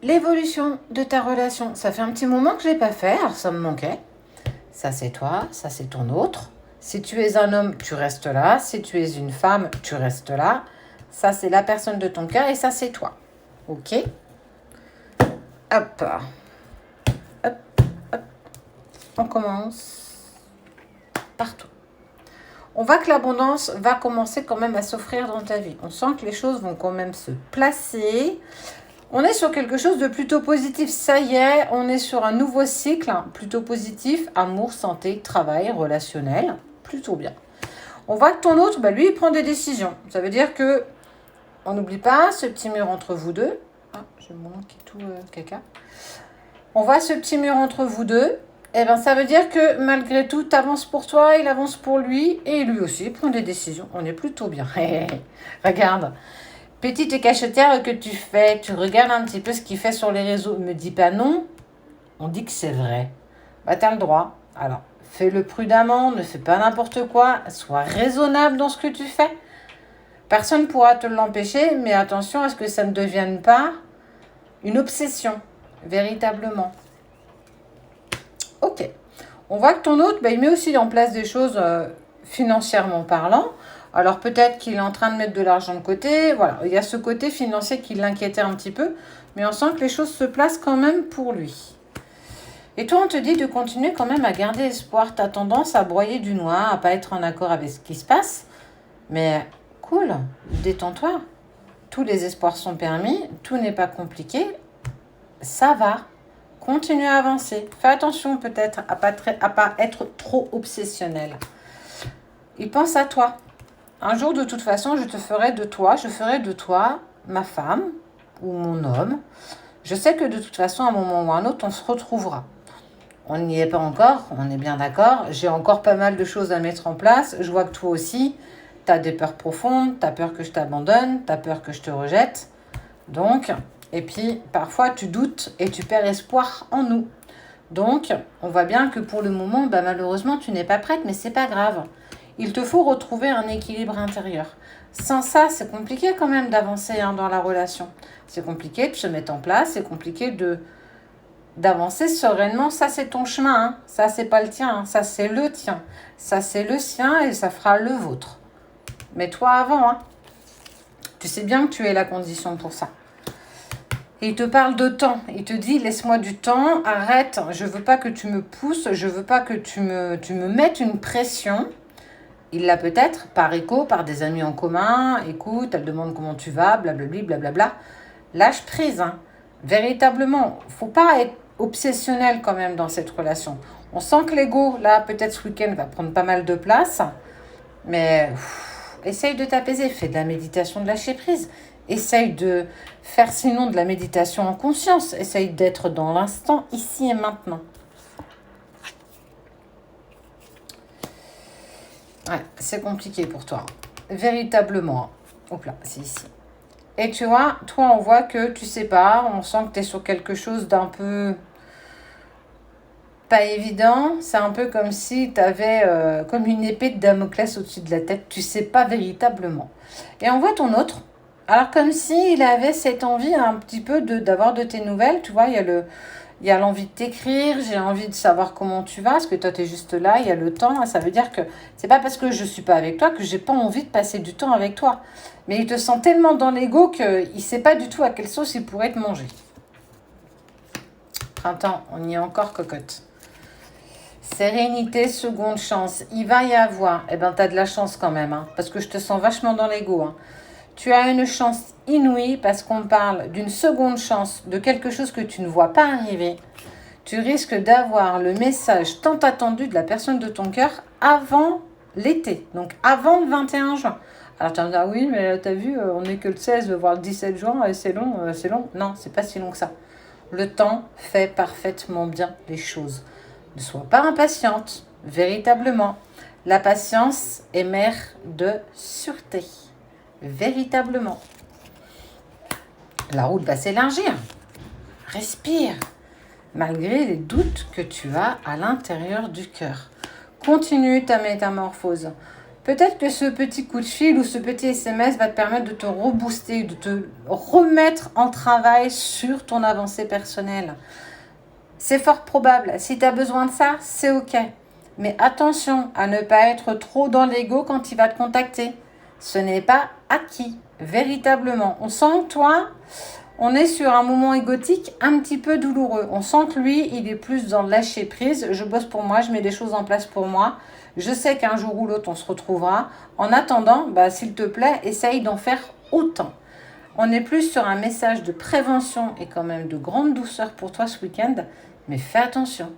l'évolution de ta relation. Ça fait un petit moment que je ne l'ai pas fait, alors ça me manquait. Ça, c'est toi, ça, c'est ton autre. Si tu es un homme, tu restes là. Si tu es une femme, tu restes là. Ça, c'est la personne de ton cœur et ça, c'est toi. Ok? Hop. Hop, hop. On commence partout. On voit que l'abondance va commencer quand même à s'offrir dans ta vie. On sent que les choses vont quand même se placer. On est sur quelque chose de plutôt positif. Ça y est, on est sur un nouveau cycle plutôt positif. Amour, santé, travail, relationnel. Plutôt bien. On voit que ton autre, lui, il prend des décisions. Ça veut dire que, on n'oublie pas ce petit mur entre vous deux. Ah, je me manque tout caca. On voit ce petit mur entre vous deux. Eh bien, ça veut dire que malgré tout, tu avances pour toi, il avance pour lui, et lui aussi prend des décisions. On est plutôt bien. Regarde, petite cachetière que tu fais, tu regardes un petit peu ce qu'il fait sur les réseaux. Me dis pas non, on dit que c'est vrai. Bah, tu as le droit. Alors, fais-le prudemment, ne fais pas n'importe quoi, sois raisonnable dans ce que tu fais. Personne ne pourra te l'empêcher, mais attention à ce que ça ne devienne pas une obsession, véritablement. Ok. On voit que ton autre, il met aussi en place des choses financièrement parlant. Alors peut-être qu'il est en train de mettre de l'argent de côté. Voilà, il y a ce côté financier qui l'inquiétait un petit peu. Mais on sent que les choses se placent quand même pour lui. Et toi, on te dit de continuer quand même à garder espoir. Tu as tendance à broyer du noir, à pas être en accord avec ce qui se passe. Mais cool, détends-toi. Tous les espoirs sont permis. Tout n'est pas compliqué. Ça va. Continue à avancer. Fais attention peut-être à pas être trop obsessionnel. Il pense à toi. Un jour, de toute façon, je ferai de toi ma femme ou mon homme. Je sais que de toute façon, à un moment ou à un autre, on se retrouvera. On n'y est pas encore, on est bien d'accord. J'ai encore pas mal de choses à mettre en place. Je vois que toi aussi, tu as des peurs profondes, tu as peur que je t'abandonne, tu as peur que je te rejette. Donc... Et puis, parfois, tu doutes et tu perds espoir en nous. Donc, on voit bien que pour le moment, malheureusement, tu n'es pas prête, mais c'est pas grave. Il te faut retrouver un équilibre intérieur. Sans ça, c'est compliqué quand même d'avancer dans la relation. C'est compliqué de se mettre en place, c'est compliqué d'avancer sereinement. Ça, c'est ton chemin. Ça, c'est pas le tien. Ça, c'est le tien. Ça, c'est le sien et ça fera le vôtre. Mais toi avant, tu sais bien que tu es la condition pour ça. Il te parle de temps. Il te dit, laisse-moi du temps, arrête. Je ne veux pas que tu me pousses. Je ne veux pas que tu me mettes une pression. Il l'a peut-être par écho, par des amis en commun. Écoute, elle demande comment tu vas, blablabli, blablabla. Lâche prise. Véritablement, il ne faut pas être obsessionnel quand même dans cette relation. On sent que l'ego, là, peut-être ce week-end, va prendre pas mal de place. Mais essaye de t'apaiser. Fais de la méditation, de lâcher prise. Essaye de faire sinon de la méditation en conscience. Essaye d'être dans l'instant, ici et maintenant. Ouais, c'est compliqué pour toi. Véritablement. Hop là, c'est ici. Et tu vois, toi, on voit que tu sais pas. On sent que tu es sur quelque chose d'un peu pas évident. C'est un peu comme si tu avais comme une épée de Damoclès au-dessus de la tête. Tu sais pas véritablement. Et on voit ton autre. Alors, comme s'il avait cette envie un petit peu d'avoir de tes nouvelles, tu vois, il y a l'envie de t'écrire, j'ai envie de savoir comment tu vas, parce que toi, tu es juste là, il y a le temps, ça veut dire que c'est pas parce que je suis pas avec toi que j'ai pas envie de passer du temps avec toi. Mais il te sent tellement dans l'ego qu'il sait pas du tout à quelle sauce il pourrait te manger. Printemps, on y est encore, cocotte. Sérénité, seconde chance. Il va y avoir, tu as de la chance quand même, parce que je te sens vachement dans l'ego, Tu as une chance inouïe parce qu'on parle d'une seconde chance, de quelque chose que tu ne vois pas arriver. Tu risques d'avoir le message tant attendu de la personne de ton cœur avant l'été, donc avant le 21 juin. Alors tu vas me dire, oui, mais tu as vu, on n'est que le 16, voire le 17 juin, et c'est long, c'est long. Non, c'est pas si long que ça. Le temps fait parfaitement bien les choses. Ne sois pas impatiente, véritablement. La patience est mère de sûreté. Véritablement. La route va s'élargir. Respire. Malgré les doutes que tu as à l'intérieur du cœur. Continue ta métamorphose. Peut-être que ce petit coup de fil ou ce petit SMS va te permettre de te rebooster, de te remettre en travail sur ton avancée personnelle. C'est fort probable. Si tu as besoin de ça, c'est OK. Mais attention à ne pas être trop dans l'ego quand il va te contacter. Ce n'est pas acquis, véritablement. On sent que toi, on est sur un moment égotique un petit peu douloureux. On sent que lui, il est plus dans le lâcher prise. Je bosse pour moi, je mets des choses en place pour moi. Je sais qu'un jour ou l'autre, on se retrouvera. En attendant, s'il te plaît, essaye d'en faire autant. On est plus sur un message de prévention et quand même de grande douceur pour toi ce week-end. Mais fais attention.